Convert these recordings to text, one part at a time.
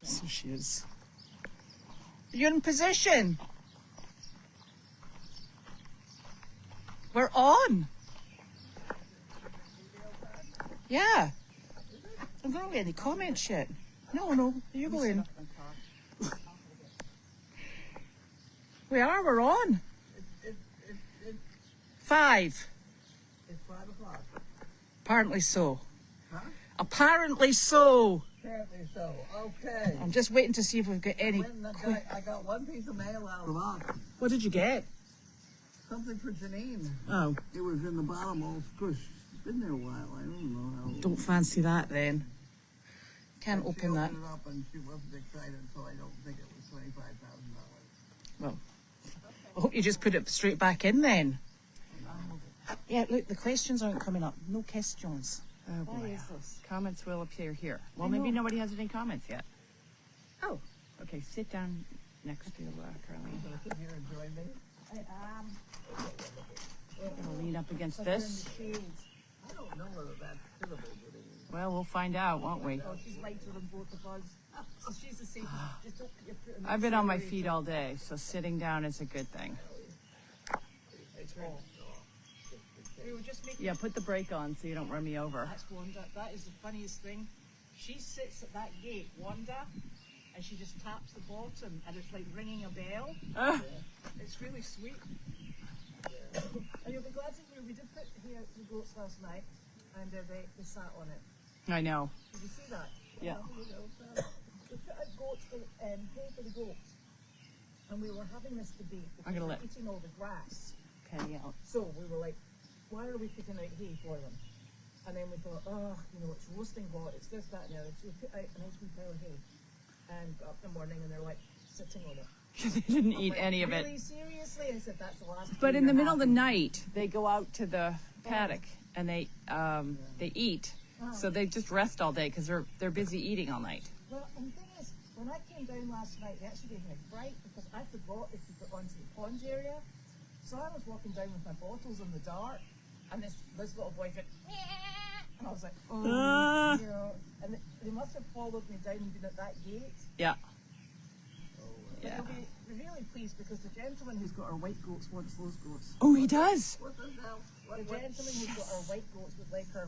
So she is. You're in position. We're on. Yeah. I'm not getting any comments yet. No, you go in. We're on. It's 5. It's 5 o'clock. Apparently so. Huh? Apparently so. Apparently so. Okay. I'm just waiting to see if we've got any. I got one piece of mail out of the box. What did you get? Something for Janine. Oh, It was in the bottom all squished. It's been there a while. I don't know how. don't fancy that then. Can't open that. She opened it up and she wasn't excited, so I don't think it was $25,000. Well, I hope you just put it straight back in then. Yeah, look, the questions aren't coming up. No questions. Oh Why boy. is this? Comments will appear here. Well, I maybe know. nobody has any comments yet. Oh, Okay, sit down next to Carlene. So sit here and join me. I am. Gonna lean up against this. I don't know whether that's suitable, Janine. Well, we'll find out, won't we? Oh, she's lighter than both of us. So she's the same. Just don't put your foot in the I've been on my accelerator. feet all day, so sitting down is a good thing. We were just making. Yeah, put the brake on so you don't run me over. That's Wanda. That is the funniest thing. She sits at that gate, Wanda, and she just taps the bottom, and it's like ringing a bell. It's really sweet. And you'll be glad to hear we did put here the goats last night, and they sat on it. I know. Did you see that? Yeah. We put out goats for hay for the goats, and we were having this debate because I'm gonna they're let- eating all the grass. Okay, yeah. So we were like, why are we putting out hay for them? And then we thought, it's roasting God, it's this, that, and the other. So we put out a nice wee pile of hay and got up in the morning and they're like sitting on it. They didn't eat Like, any of really, it. seriously? I said, that's the last But year in the and a middle of the half." night, they go out to the paddock and they eat. So they just rest all day because they're busy eating all night. Well, and the thing is, when I came down last night, they actually gave me a fright because I forgot if you got onto the pond area. So I was walking down with my bottles in the dark, and this little boy went, "Meow," and I was like, oh, you know, and they must have followed me down and been at that gate. Yeah. But Yeah. they'll be really pleased because the gentleman who's got our white goats wants those goats. Oh, he does. What's this now? The gentleman who's got our white goats would like our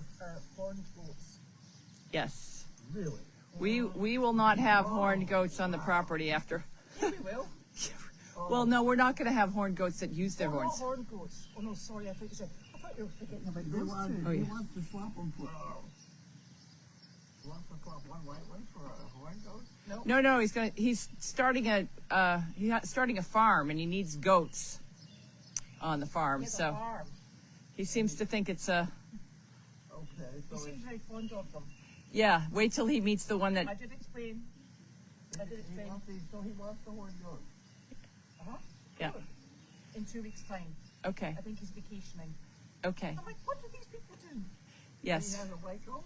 pond goats. Yes. Really? We will not have horned goats on the property after. Yeah, we will. Well, no, we're not going to have horned goats that use their Oh, not horns. horned goats. Oh no, sorry, I thought you said. I thought you were forgetting about They those want, two. Oh, he yeah. wants to swap them for wants to swap one white one for a horn goat? No, he's starting a farm and he needs goats on the farm. He has a So farm. he seems to think it's a Okay, He so seems very fond of them. yeah. Wait till he meets the one I that did explain. I did explain. he wants the horn goat. Uh-huh. yeah. Good. In 2 weeks' time. Okay. I think he's vacationing. Okay. I'm like, what do these people do? He Yes. has a white goat?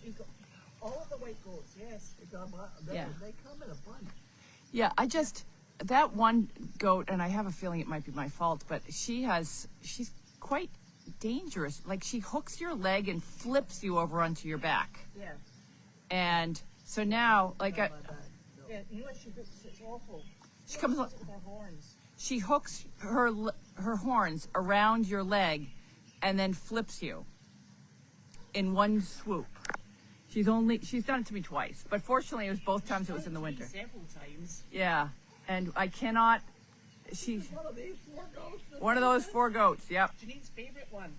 He's got all of the white goats, yes. Yeah. They come in a bunch. Yeah. That one goat, and I have a feeling it might be my fault, but she's quite dangerous. Like she hooks your leg and flips you over onto your back. Yeah. And so now, like Yeah, you know what she does? It's awful. she comes, With her horns. she hooks her horns around your leg, and then flips you in one swoop. She's done it to me twice, but fortunately it was both times it was in the winter. Several times. Yeah, and I cannot. She's One of these 4 goats. one of those 4 goats. Yep, Janine's favorite one.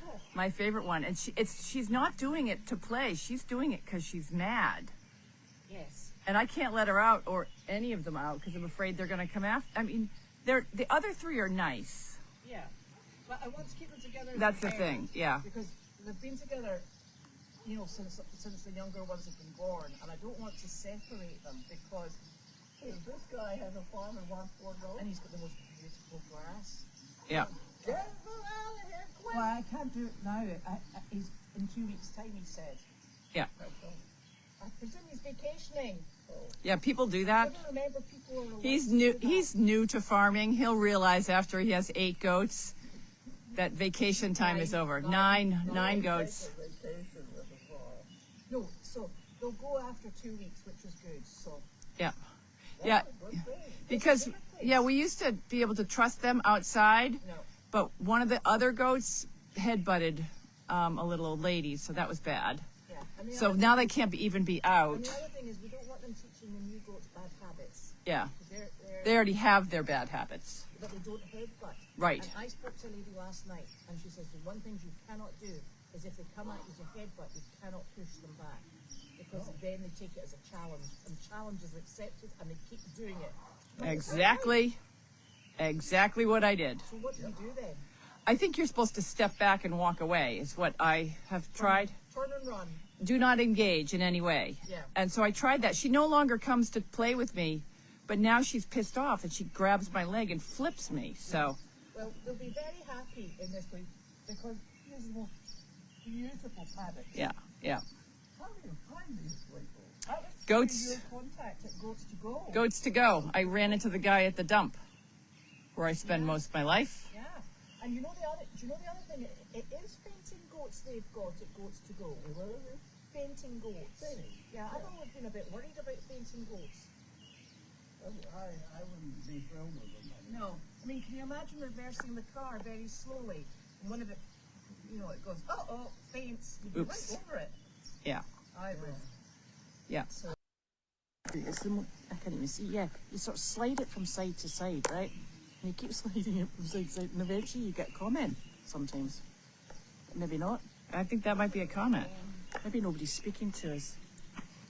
Oh, my favorite one. And she's not doing it to play. She's doing it because she's mad. yes. And I can't let her out or any of them out because I'm afraid they're going to come after. I mean, the other 3 are nice. Yeah. But I want to keep them together. as That's a the pair, thing. Yeah. Because they've been together, since the younger ones have been born, and I don't want to separate them because. Hey, this guy has a farm and wants 4 goats. And he's got the most beautiful grass. Yeah. Get them out of here, quick! Well, I can't do it now. He's in 2 weeks' time, he said. Yeah. I presume he's vacationing. Yeah. People do I that. don't remember people are allowed He's to do new. that. He's new to farming. He'll realize after he has 8 goats that vacation time is over. Nine goats. Vacation with the farm. No, so they'll go after 2 weeks, which is good. So Yeah. Yeah. Good thing. Because, yeah, we used to be able to trust them outside, no. but one of the other goats headbutted a little old lady, so that was bad. Yeah. And the So other, now they can't even be out. and the other thing is we don't want them teaching the new goats bad habits. Yeah. 'Cause they're, They already have their bad habits. but they don't headbutt. Right. And I spoke to a lady last night, and she says the one thing you cannot do is if they come at you to headbutt, you cannot push them back. Because then they take it as a challenge, and challenge is accepted, and they keep doing it. Exactly. Exactly what I did. So what do you do then? I think you're supposed to step back and walk away is what I have tried. Turn and run. Do not engage in any way. Yeah. And so I tried that. She no longer comes to play with me, but now she's pissed off and she grabs my leg and flips me. So, Well, they'll be very happy in this way because here's the most beautiful paddock. yeah, yeah. How do you find these people? That was Goats. through your contact at Goats to Go. Goats to go. I ran into the guy at the dump where I spend most of my life. Yeah. And you know the other, do you know the other thing? It is fainting goats they've got at Goats to Go. What is it? Fainting goats. Fainting? Yeah, I've always been a bit worried about fainting goats. I wouldn't be thrilled with them. No. I mean, can you imagine reversing the car very slowly? And one of it, you know, it goes, uh-oh, faints. You'd be Oops. right over it. Yeah, I would. yeah. So, It's the I can't even see. Yeah, you sort of slide it from side to side, right? And you keep sliding it from side to side, and eventually you get a comment. Sometimes, maybe not. I think that might be a comment. Maybe nobody's speaking to us.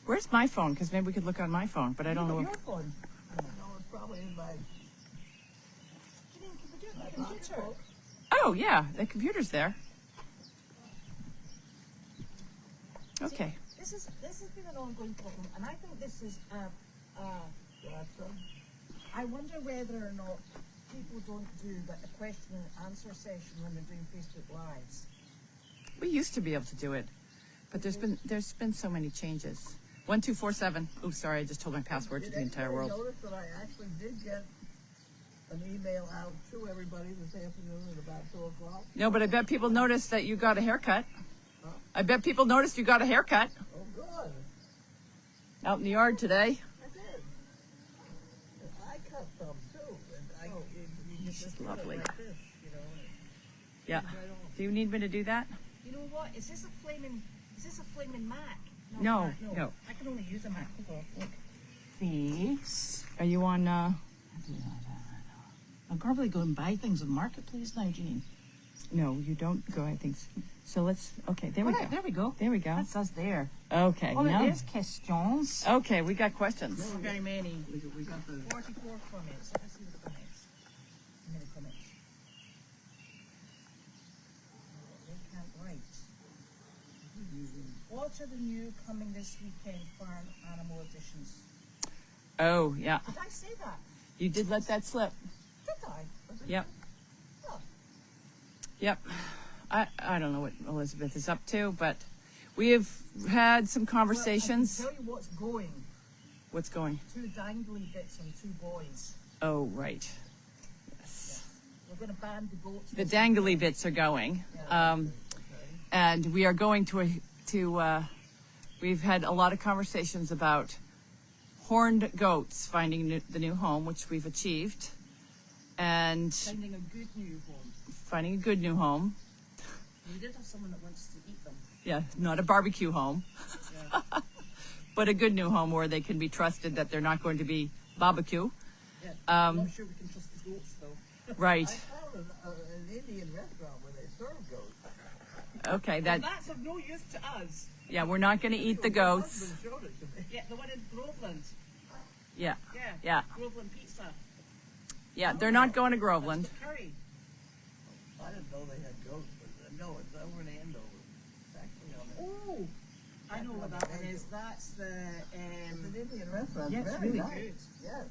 Where's my phone? Because maybe we could look on my phone, but I don't know. your phone. No, it's probably in my Janine, can we do it on the computer? Oh, yeah, the computer's there. Okay. This has been an ongoing problem, and I think this is I wonder whether or not people don't do like a question and answer session when they're doing Facebook Lives. We used to be able to do it, but there's been so many changes. 1247. Oh, sorry, I just told my password to the entire world. Notice that I actually did get an email out to everybody this afternoon at about 2:00. No, but I bet people noticed that you got a haircut. I bet people noticed you got a haircut Oh, good. out in the yard today. I did. And I cut some too, and you just She's do it lovely. like this, you know. Yeah. Do you need me to do that? You know what? Is this a flaming Mac? No, Mac, no. I can only use a Mac. Hold on, look. Face. Are you on? I'll probably go and buy things on Marketplace now, Janine. No, you don't go. I think so. Let's. Okay, there we go. There we go. There we go. That's us there. Okay. Oh, now- there's questions. Okay, we got questions. Very many. We got the 44 comments. Let me see the comments. How many comments? They can't write. What are the new coming this weekend farm animal editions? Oh, yeah. Did I say that? You did let that slip. Did I? Yep. Oh, Yep. I don't know what Elizabeth is up to, but we have had some conversations. Well, I can tell you what's going. What's going? 2 dangly bits on 2 boys. Oh, right. Yes. We're going to ban the goats. The dangly bits are going. And we are going to we've had a lot of conversations about horned goats finding the new home, which we've achieved, and Finding a good new home. finding a good new home. We did have someone that wants to eat them. Yeah, not a barbecue home, but a good new home where they can be trusted that they're not going to be barbecue. Yeah. I'm not sure we can trust the goats though. Right. I found an Indian restaurant where they serve goats. Okay, Well, that, that's of no use to us. yeah, we're not going to eat the My goats. husband showed it to me. Yeah, the one in Groveland. Yeah, Yeah. yeah, Groveland pizza. yeah, they're not going to Groveland. That's the curry. I didn't know they had goats, but no, it's over in Andover. It's actually on it. Oh, I know what that one is. That's the It's an Indian restaurant. yeah, it's Very really nice. good. Yes.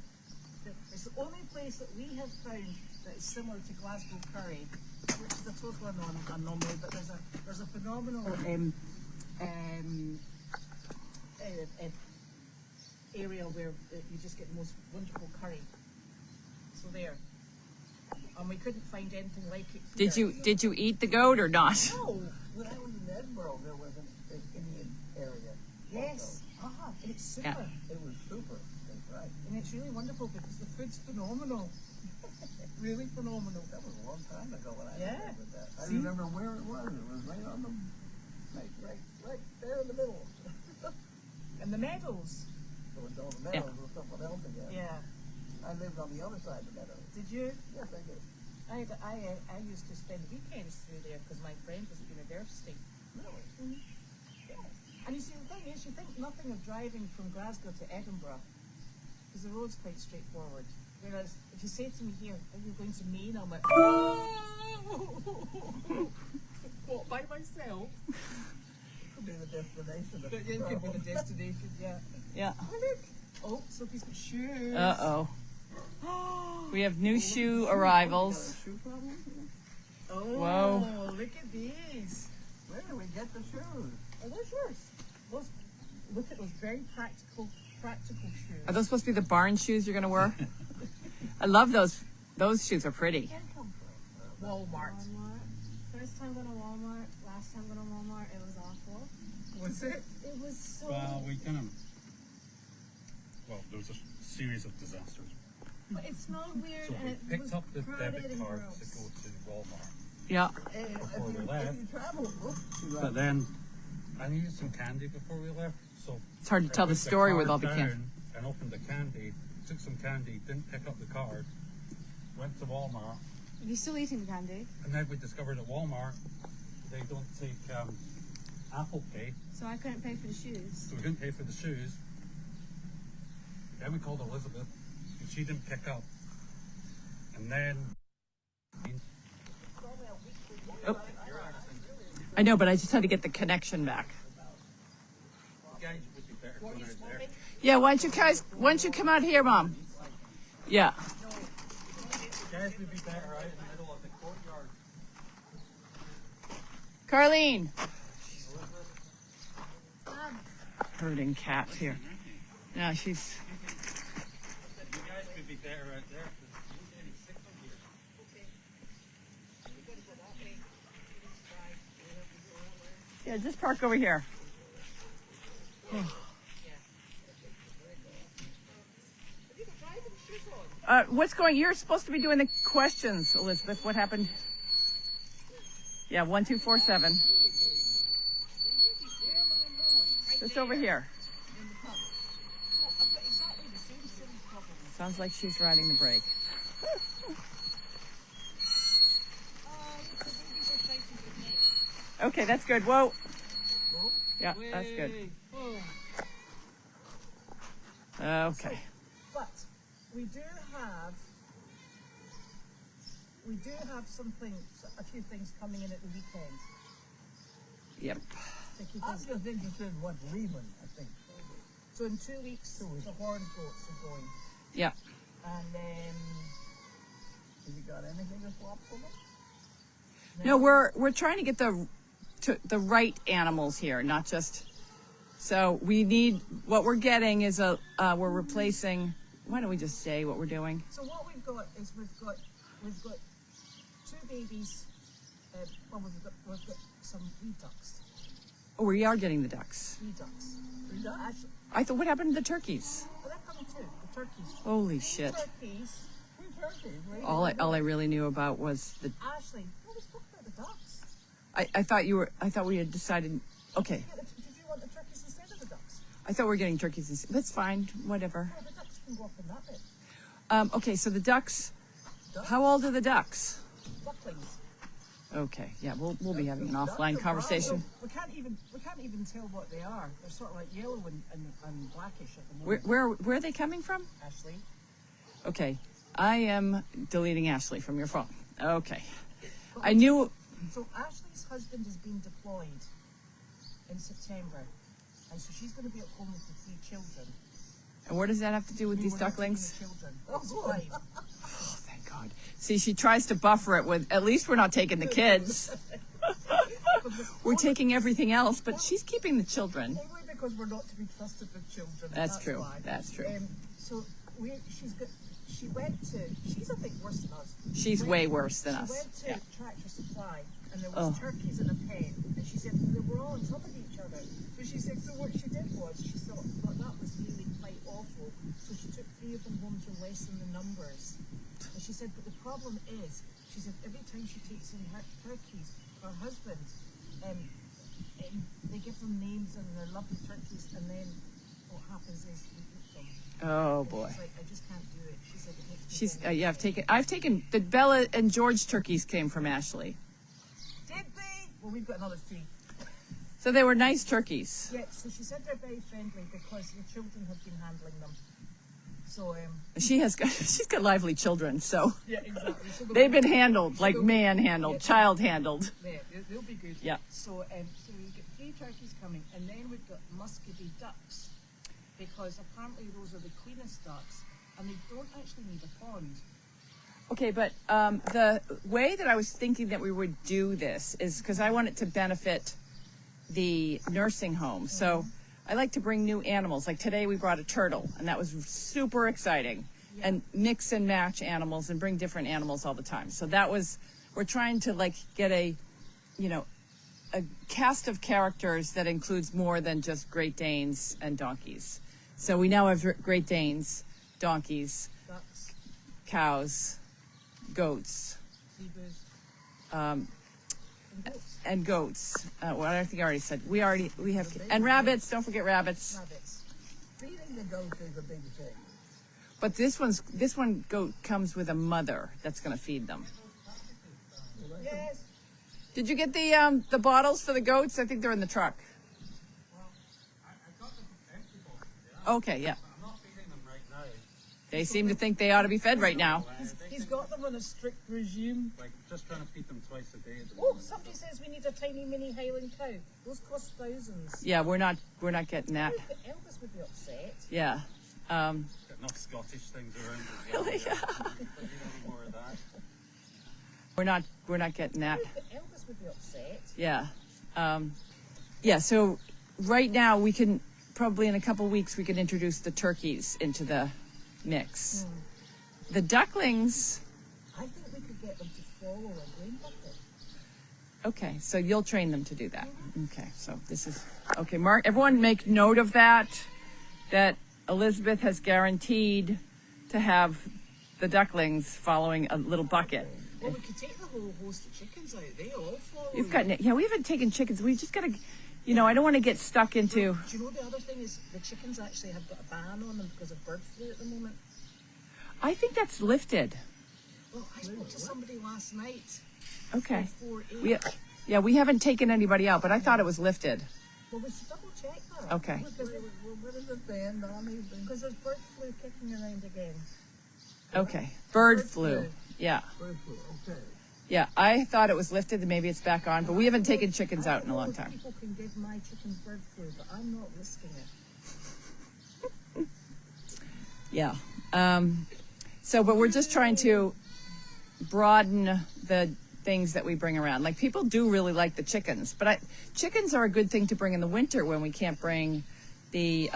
It's the only place that we have found that is similar to Glasgow curry, which is a total anomaly. But there's a phenomenal area where you just get the most wonderful curry. So there, and we couldn't find anything like it here. Did you eat the goat or not? No. When I was in Edinburgh, there was an Indian area. Yes. And it's super. Yeah. It was super. That's right. And it's really wonderful because the food's phenomenal. Really phenomenal. That was a long time ago when I Yeah. remember that. I See? remember where it was. It was right on the, right there in the middle. And the meadows. It was on the meadows or something else again. Yeah. I lived on the other side of the meadows. Did you? Yes, I did. I used to spend weekends through there because my friend was at university. Really? Yeah. And you see, the thing is, you think nothing of driving from Glasgow to Edinburgh because the road's quite straightforward. Whereas if you say to me here, are you going to Maine? I'm like, what, by myself? Could be the destination. But it could be the destination, yeah. Yeah. Oh, look. Oh, Sophie's got shoes. Uh-oh. We have new shoe arrivals. Shoe problem? Oh, Whoa. look at these. Where do we get the shoes? Are those yours? Those, look at those very practical shoes. Are those supposed to be the barn shoes you're going to wear? I love those. Those shoes are pretty. Where come from? Walmart. Walmart. First time going to Walmart, last time going to Walmart, it was awful. Was it? It was so. Well, there was a series of disasters. But it smelled weird So and we it picked was up the crowded debit and card gross. to go to Walmart. Yeah. Before we left. If you travel, But then I needed some candy before we left. So It's hard to I tell the put story with card all the candy. down and opened the candy, took some candy, didn't pick up the card, went to Walmart, You're still eating the candy, and then we discovered at Walmart they don't take Apple Pay, so I couldn't pay for the shoes. so we didn't pay for the shoes. Then we called Elizabeth, and she didn't pick up. And then Oh. I know, but I just had to get the connection back. you guys would be better going out there. Yeah, why don't you come out here, Mom? Yeah. You guys would be better out in the middle of the courtyard. Carlene. Herding cats here. No, she's... You guys would be better out there because you don't get any signal here. Yeah, just park over here. What's going? You're supposed to be doing the questions, Elizabeth. What happened? Yeah, 1247. Just over here. Sounds like she's riding the brake. Okay, that's good. Whoa. Yeah, that's good. Okay. But we do have something, a few things coming in at the weekend Yep. to keep I'm us. just interested in what's leaving, I think. So in 2 weeks, the horned goats are going, Yep. and then Have you got anything to swap for them? No, we're trying to get the right animals here, not just. So we need what we're getting is we're replacing. Why don't we just say what we're doing? so what we've got is we've got 2 babies. Well, we've got some wee ducks. Oh, we are getting the ducks. Wee ducks. Three ducks? Actually, I thought, what happened to the turkeys? well, they're coming too. The turkeys. Holy shit! Turkeys. Three turkeys. Where you All I really knew about was the. Ashley, well, we spoke about the ducks. I thought we had decided. Okay, Yeah, did you want the turkeys instead of the ducks? I thought we were getting turkeys. That's fine. Whatever. Well, the ducks can go up in that bit. Okay, so the ducks. How old are the ducks? Ducklings. Okay, yeah, we'll be having an offline conversation. We can't even tell what they are. They're sort of like yellow and blackish at the moment. Where are they coming from? Ashley. Okay, I am deleting Ashley from your phone. Okay, I knew. So Ashley's husband has been deployed in September, and so she's going to be at home with the 3 children. And what does that have to do with these We were not taking ducklings? the children. It's fine. Oh, thank God. See, she tries to buffer it with. At least we're not taking the kids. We're taking everything else, but she's keeping the children. Only because we're not to be trusted with children. That's true. Why. That's true. So she went to. She's I think worse than us. She's way worse than She us. went to Yeah. Tractor Supply, and there was turkeys in a pen, and she said they were all on top of each other. other. But she said, so what she did was, she thought that was really quite awful. So she took 3 of them home to lessen the numbers. And she said, but the problem is, she said, every time she takes in her turkeys, her husband, they give them names and they're lovely turkeys, and then what happens is we eat them. Oh And boy. she's like, I just can't do it. She said, it makes me She's very yeah. I've taken the Bella and George turkeys came from Ashley, Did they? Well, we've got another 3. so they were nice turkeys. Yeah, so she said they're very friendly because the children have been handling them. So, She's got lively children, so yeah, exactly. So they've been handled like manhandled, child handled. Yeah, they'll be good. Yeah. So, so we've got 3 turkeys coming, and then we've got muscovy ducks, because apparently those are the cleanest ducks, and they don't actually need a pond. Okay, but the way that I was thinking that we would do this is because I want it to benefit the nursing home. So I like to bring new animals. Like today we brought a turtle, and that was super exciting. Yeah. And mix and match animals and bring different animals all the time. So that was, we're trying to like get a cast of characters that includes more than just Great Danes and donkeys. So we now have Great Danes, donkeys, Ducks, cows, goats, zebras, and goats. Well, I think I already said we have, and rabbits. Don't forget rabbits. rabbits. Feeding the goats is a big thing. But this one goat comes with a mother that's going to feed them. Yes. Did you get the bottles for the goats? I think they're in the truck. I got the empty box, yeah. Okay, yeah. I'm not feeding them right now. They seem to think they ought to be fed right now. He's got them on a strict regime. Like, just trying to feed them twice a day. Oh, somebody says we need a tiny mini Highland cow. Those cost thousands. Yeah, we're not getting that. But Elvis would be upset. Yeah. Got enough Scottish things around as well. Really? Yeah. Don't need any more of that. We're not getting that. But Elvis would be upset. Yeah. Yeah, so right now we can probably in a couple weeks we can introduce the turkeys into the mix. The ducklings, I think we could get them to follow a grain bucket. okay, so you'll train them to do that. Okay, so this is okay, Mark, everyone make note of that Elizabeth has guaranteed to have the ducklings following a little bucket. Well, we could take the whole host of chickens out. They all follow. You've got, yeah, we haven't taken chickens. We just got to, I don't want to get stuck into. Do you know the other thing is the chickens actually have got a ban on them because of bird flu at the moment? I think that's lifted. Well, I spoke to somebody last night. Okay. For 4-H. We haven't taken anybody out, but I thought it was lifted. Well, we should double check that. Okay. What is it, Dan? Because there's bird flu kicking around again. Okay. Bird flu. Yeah. Bird flu, okay. Yeah. I thought it was lifted and maybe it's back on, but we haven't taken chickens out in a long time. People can give my chickens bird flu, but I'm not risking it. Yeah. So, but we're just trying to broaden the things that we bring around. Like people do really like the chickens, but chickens are a good thing to bring in the winter when we can't bring the,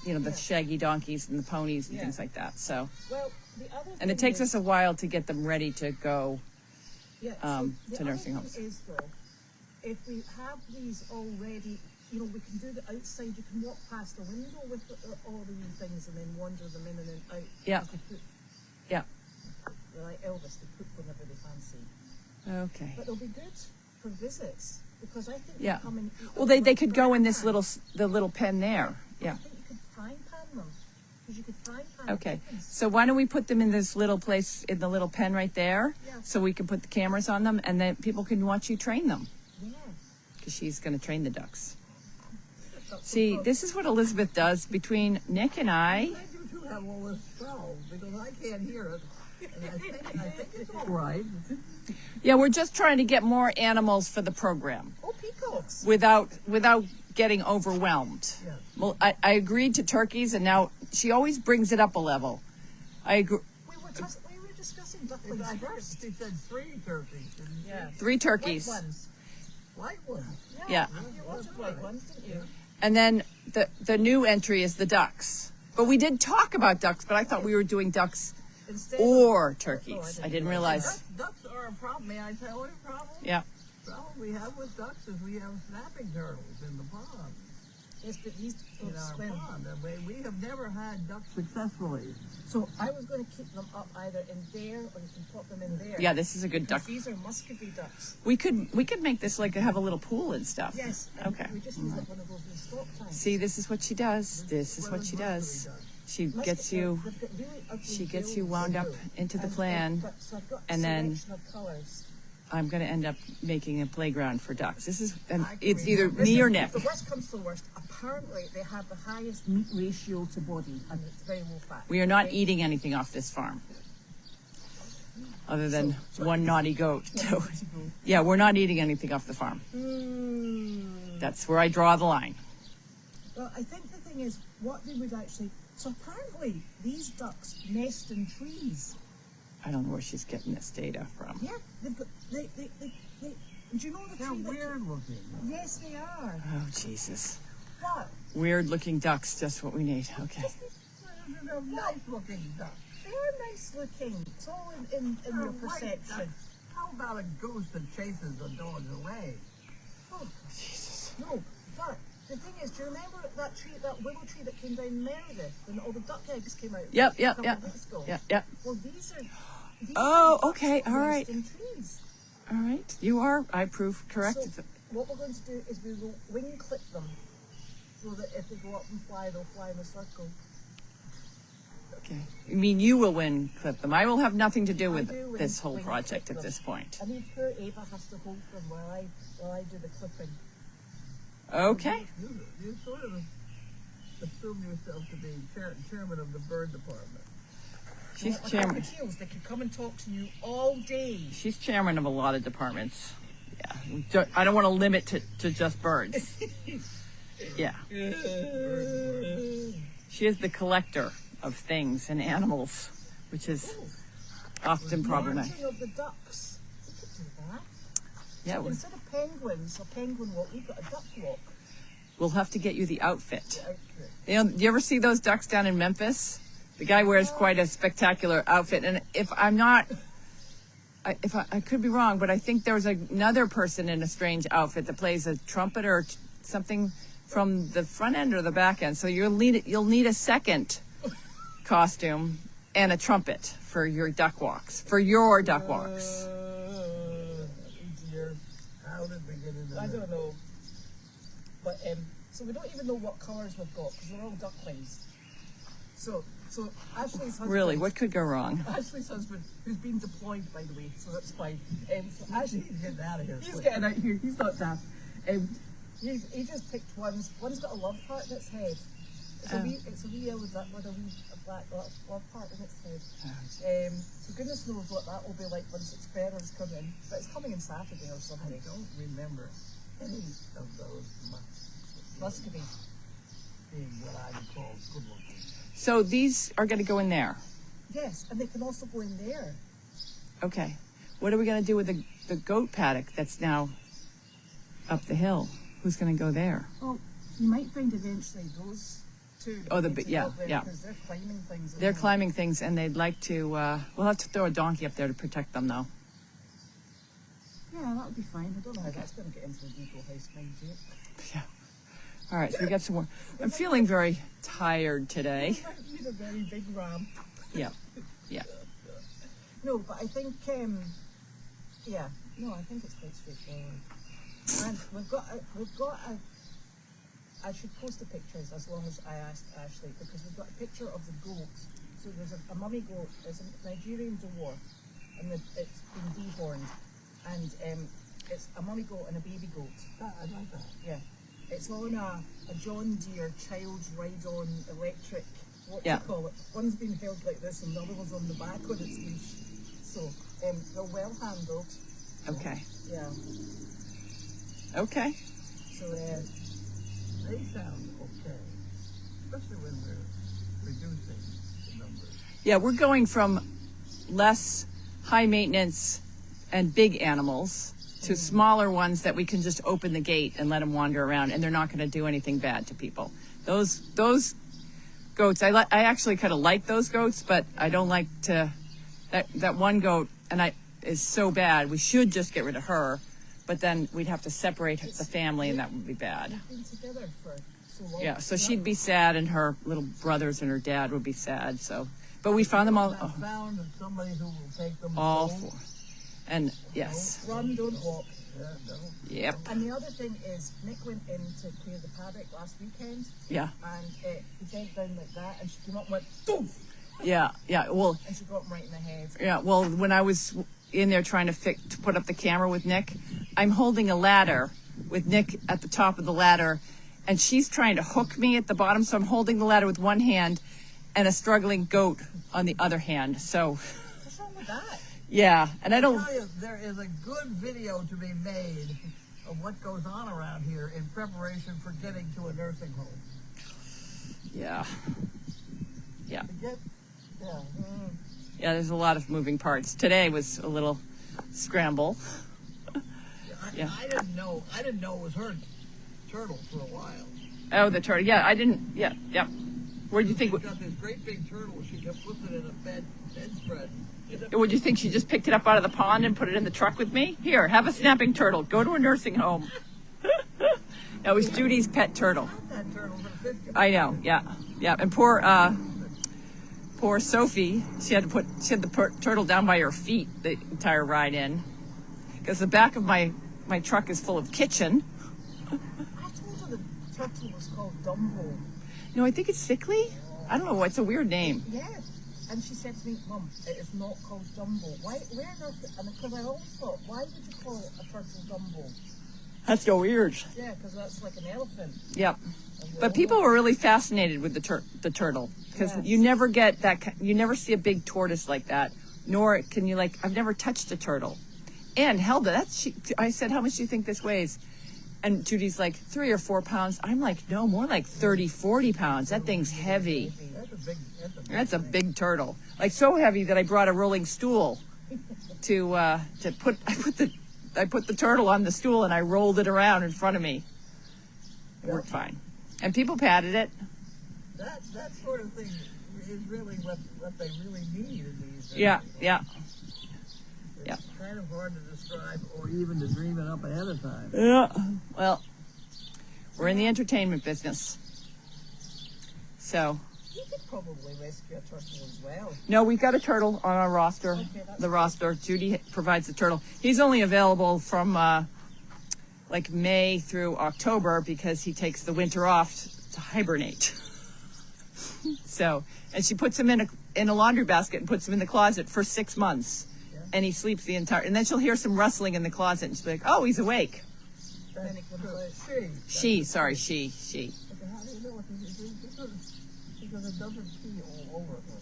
the shaggy donkeys and the ponies and things like that. So, Well, the other and it thing takes us a while to get them ready to go. the to nursing other homes. thing is though, if we have these already, we can do the outside. You can walk past the window with all the things and then wander them in and then out. Yeah. As they poop. Yeah. They're like Elvis, they poop whenever they fancy. Okay. But they'll be good for visits because I think Yeah. they come and eat Well, them they could go in frying this pan. the little pen there. I Yeah. think you could frying pan them because you could frying pan Okay. chickens. So why don't we put them in this little place in the little pen right there, Yeah. so we can put the cameras on them, and then people can watch you train them. Yeah. Because she's going to train the ducks. See, this is what Elizabeth does between Nick and I. I do too have all this solved because I can't hear it. And I think it's all right. Yeah, we're just trying to get more animals for the program Oh, peacocks. without getting overwhelmed. Yeah. Well, I agreed to turkeys, and now she always brings it up a level. I agree. We were discussing I ducklings think first. she said 3 turkeys. Didn't she? Yeah. 3 turkeys. White ones. White ones. Yeah. You wanted white ones, didn't you? And then the new entry is the ducks. But we did talk about ducks, but I thought we were doing ducks Instead or of, turkeys. Oh, I didn't realize. Ducks are a problem. May I tell you a problem? Yeah. problem we have with ducks is we have snapping turtles in the pond. Yes, but these In don't our swim. pond, and we have never had ducks successfully. So I was going to keep them up either in there or you can put them in there. Yeah, this is a good Because duck. these are muscovy ducks. We could make this like have a little pool and stuff. Yes. and Okay. We just use like one of those little stock tanks. See, this is what she does. This is what she does. She gets you. They've got really ugly She gets you gills wound they up do. into the And plan, so I've got and a then- selection of colours. I'm going to end up making a playground for ducks. This is, and I can it's either remember- me or If Nick. the worst comes to the worst, apparently they have the highest meat ratio to body and it's very low fat. We are not Okay? eating anything off this farm, other than one naughty goat. So, yeah, we're not eating anything off the farm. That's where I draw the line. Well, I think the thing is, what they would actually. So apparently, these ducks nest in trees. I don't know where she's getting this data from. Yeah, they've got. They do you know the They're tree? weird looking. Yes, they are. Oh, Jesus. But Weird looking ducks, just what we need. Okay. They're nice looking ducks. they are nice looking. It's all in They're your white perception. ducks. How about a ghost that chases the dogs away? Oh, Jesus. no, but the thing is, do you remember that tree, that willow tree that came down Meredith when all the duck eggs came out? Yep, a yep, couple yep. of weeks ago? Yep, yep. Well, these are. These Oh, are ducks okay, that all nest right. In trees. All right. You are, I prove, correct. So what we're going to do is we will wing clip them so that if they go up and fly, they'll fly in a circle. Okay. You mean you will win clip them? I will have nothing to do I with do wing- this whole wing project clip at them. this point. I mean, poor Ava has to hold them while I do the clipping. Okay. You sort of assume yourself to be chairman of the bird department. She's Like chairman. cockatiels, they could come and talk to you all day. She's chairman of a lot of departments. Yeah. I don't want to limit to just birds. Yeah. She is the collector of things and animals, which is often problematic. Marching of the ducks. We could do that. Yeah. So instead of penguins, a penguin walk, we've got a duck walk. We'll have to get you the outfit. Okay. You know, do you ever see those ducks down in Memphis? The guy wears quite a spectacular outfit, and if I'm not, I could be wrong, but I think there was another person in a strange outfit that plays a trumpet or something from the front end or the back end. So you'll need a second costume and a trumpet for your duck walks. Dear, how did we get into I this? don't know. But so we don't even know what colours we've got because they're all ducklings. So Ashley's husband. Really, what could go wrong? Ashley's husband, who's been deployed by the way, so that's fine. So Ashley, He's getting out of here. he's quick. getting out here. He's not daft. He just picked ones. One's got a love heart in its head. It's a wee yellow duck with a black love heart in its head. So goodness knows what that will be like once its sparrows come in. But it's coming in Saturday or I something. don't remember any of those Muscovies. being what I would call good looking. So these are going to go in there. Yes, and they can also go in there. Okay. What are we going to do with the goat paddock that's now up the hill? Who's going to go there? Well, you might find eventually those two. Oh, need to yeah, go there yeah. Because they're climbing things. They're climbing things, and they'd like to. We'll have to throw a donkey up there to protect them, though. Yeah, that would be fine. I don't know how that's going to get into the eagle house, mind you. Yeah. All right. So we got some more. I'm feeling very tired today. You need a very big ram. Yeah. Yeah. No, but I think, yeah, no, I think it's quite straightforward. And we've got a, I should post the pictures as long as I asked Ashley, because we've got a picture of the goat. So there's a mummy goat, there's a Nigerian dwarf, and it's been dehorned. And it's a mummy goat and a baby goat. I like that. Yeah. It's on a John Deere child's ride-on electric, what do Yeah. you call it? One's been held like this and the other one's on the back on its leash. So they're well handled. Okay. Yeah. Okay. So They sound okay, especially when we're reducing the numbers. Yeah, we're going from less high maintenance and big animals to smaller ones that we can just open the gate and let them wander around, and they're not going to do anything bad to people. Those goats, I actually kind of like those goats, but I don't like to. That one goat is so bad. We should just get rid of her, but then we'd have to separate the family, and that would be bad. We've been together for so long. Yeah, so she'd be sad, and her little brothers and her dad would be sad. So, but we found them all. I found somebody who will take them All home. 4. And yes, Run, don't walk. Yeah, no. yep, And the other thing is, Nick went in to clear the paddock last weekend, yeah, and he bent down like that, and she came up and went, boom, yeah. Well, and she got him right in the head. yeah. Well, when I was in there trying to put up the camera with Nick, I'm holding a ladder with Nick at the top of the ladder, and she's trying to hook me at the bottom. So I'm holding the ladder with one hand, and a struggling goat on the other hand. So, What's wrong with that? yeah, and I I don't. tell you, there is a good video to be made of what goes on around here in preparation for getting to a nursing home. Yeah, yeah. To get, yeah. Yeah, there's a lot of moving parts. Today was a little scramble. Yeah. I didn't know it was her turtle for a while. Oh, the turtle. Yeah, I didn't. Yeah, yeah. Where do you think? She got this great big turtle. She kept putting it in a bedspread. Would you think she just picked it up out of the pond and put it in the truck with me? Here, have a snapping turtle. Go to a nursing home. That was Judy's pet turtle. That turtle for 50. I know. Yeah, yeah. And poor Sophie. She had the turtle down by her feet the entire ride in, because the back of my truck is full of kitchen. I told her the turtle was called Dumbo. No, I think it's sickly. I don't know. It's a weird name. Yeah. And she said to me, Mum, it is not called Dumbo. Why? Where not? And because I always thought, why would you call a turtle Dumbo? That's so weird. Yeah, because that's like an elephant. Yep. But people were really fascinated with the turtle, because Yes. you never get that. You never see a big tortoise like that, nor can you I've never touched a turtle. And Helda, I said, how much do you think this weighs? And Judy's like 3 or 4 pounds. I'm like, no, more like 30, 40 pounds. That thing's heavy. That's a big turtle. Like so heavy that I brought a rolling stool to put. I put the turtle on the stool and I rolled it around in front of me. It worked fine. And people patted it. That sort of thing is really what they really need in these days. Yeah, yeah. It's kind of hard to describe or even to dream it up ahead of time. Yeah. Well, we're in the entertainment business. So, You could probably rescue a turtle as well. no, we've got a turtle on our roster. Okay, that's The roster. Judy provides the turtle. He's only available from May through October, because he takes the winter off to hibernate. So, and she puts him in a laundry basket and puts him in the closet for 6 months. And he sleeps the entire, and then she'll hear some rustling in the closet and she'll be like, oh, he's awake. Then it comes out. She. Okay, how do you know what this is? Because it doesn't pee all over her.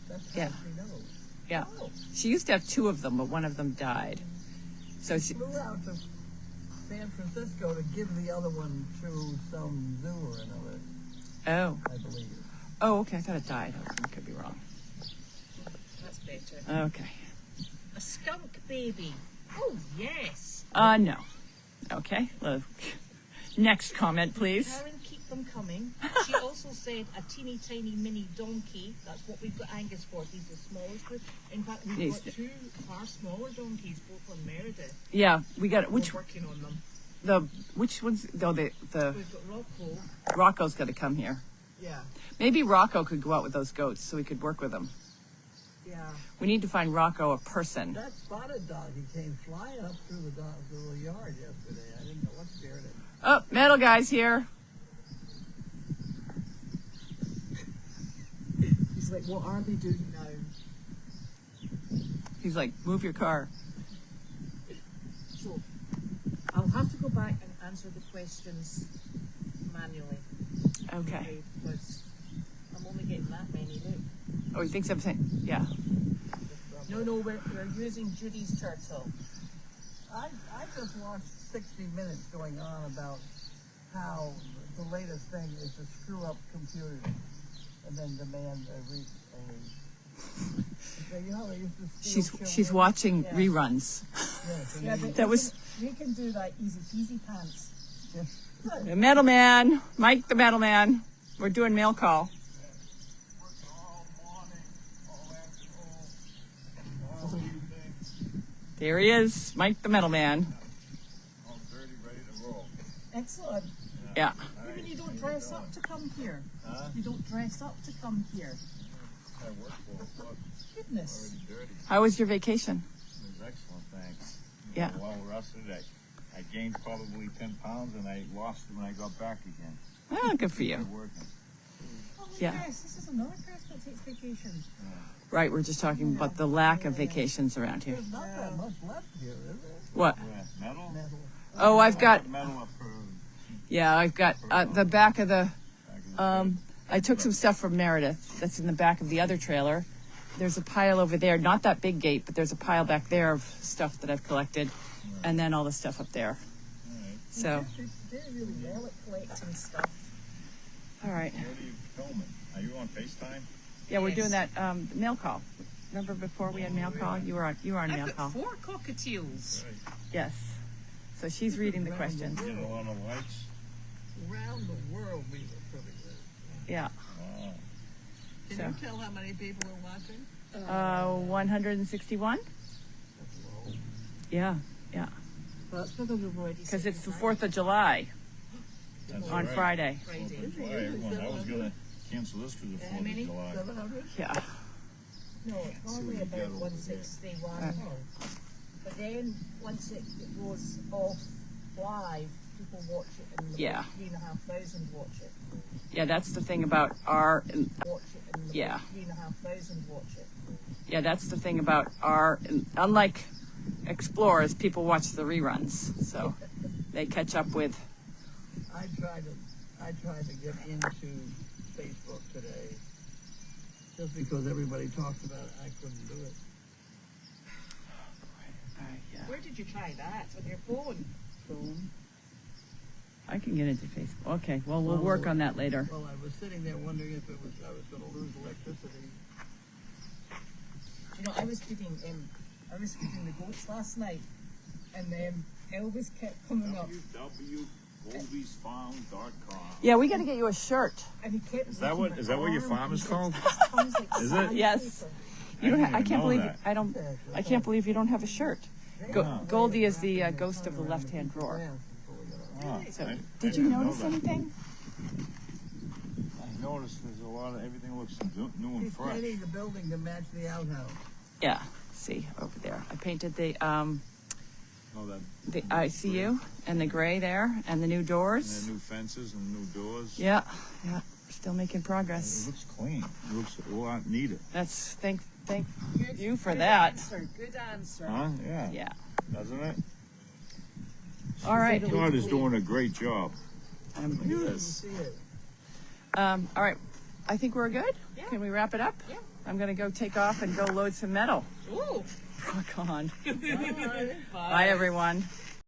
That's how Yeah. she knows. Yeah. Oh, She used to have 2 of them, but one of them died. So she, flew out to San Francisco to give the other one to some zoo or another, oh. I believe. Oh, okay. I thought it died. I could be wrong. That's better. Okay. A skunk baby. Oh, yes. No. Okay. Well, next comment, please. Karen, keep them coming. She also said a teeny tiny mini donkey. That's what we've got Angus for. He's the smallest group. In fact, we've He's got 2 far smaller donkeys, both on Meredith. Yeah, we got We're working on them. which ones? Oh, the We've got Rocco. Rocco's got to come here. Yeah. Maybe Rocco could go out with those goats so we could work with them. Yeah. We need to find Rocco a person. That spotted dog, he came flying up through the yard yesterday. I didn't know what scared him. Oh, metal guy's here. He's like, what are they doing now? He's like, move your car. So, I'll have to go back and answer the questions manually. Okay. Okay, because I'm only getting that many. Look. Oh, he thinks I'm saying, yeah. No, we're using Judy's turtle. I just watched 60 Minutes going on about how the latest thing is to screw up computers and then demand you know, they used to steal She's children. watching Yeah. reruns. Yes, and Yeah, they- but That was we can do that easy peasy pants. the metal man, Mike the metal man. We're doing mail call. There he is, Mike the metal man. Excellent. Yeah. Even you don't dress up to come here. Huh? You don't dress up to come here. I work for it. Goodness. Already dirty. How was your vacation? It was excellent, thanks. Yeah. Well rested. I gained probably 10 pounds and I lost it when I got back again. Oh, good for you. Working. Oh, Yeah. yes, this is another person that takes vacations. Right, we're just talking about the lack of vacations around here. There's not that much left here, is there? What? Where? Metal? Metal. Oh, I've got, Metal up her yeah, I've got the back of the, back of the I took some stuff from Meredith that's in the back of the other trailer. There's a pile over there, not that big gate, but there's a pile back there of stuff that I've collected, and then all the stuff up there. So, They're really well at collecting stuff. all right. What are you filming? Are you on FaceTime? Yeah, we're Yes. doing that mail call. Remember before we had mail call? You were on mail I've call. got 4 cockatiels Yes. So she's reading the questions. Get a lot of likes. Around the world, we were pretty good. Yeah. Wow. Can So. you tell how many people are watching? 161? That's low. Yeah, yeah. Well, that's because we've already Because it's the said 4th of July That's on right. Friday. Friday. Fourth of July, everyone. I was gonna cancel this because of How 4th many? of July. 700? Yeah. No, it's probably you about got over 161. But then once it goes off live, people watch it and Yeah. 3,500 watch it. Yeah, that's the thing about our, Watch it and Yeah. 3,500 watch it. yeah, that's the thing about our, unlike Explorers, people watch the reruns. So they catch up with, I tried to get into Facebook today. Just because everybody talks about it, I couldn't do it. yeah. Where did you try that? On your phone? Phone. I can get into Facebook. Okay, well, we'll work on that later. Well, I was sitting there wondering if I was going to lose electricity. You know, I was feeding the goats last night, and then Elvis kept coming up, www.goldiesfarm.com. Yeah, we got to get you a shirt. and he kept. Is that what your farm is called? Is it? Yes. You don't. I I didn't can't even believe. know that. I can't believe you don't have a shirt. Goldie is the ghost of the left-hand drawer. Ah, So, I did you didn't know notice that. anything? I noticed there's a lot of everything looks new and He's fresh. painting the building to match the outhouse. Yeah. See over there. I painted the Oh, that ICU and the gray there and the new and doors. the new fences and new doors. Yeah. Yeah. Still making It progress. looks clean. It looks a lot neater. That's thank you for Good that. Answer, good answer. Huh? Yeah. Yeah. Doesn't it? All right. God is doing a great job. Um, Look at this. See it. all right. I think we're good. Yeah. Can we wrap it up? Yeah. I'm gonna go take off and go load some metal. Ooh. Rock on. Bye. Bye everyone.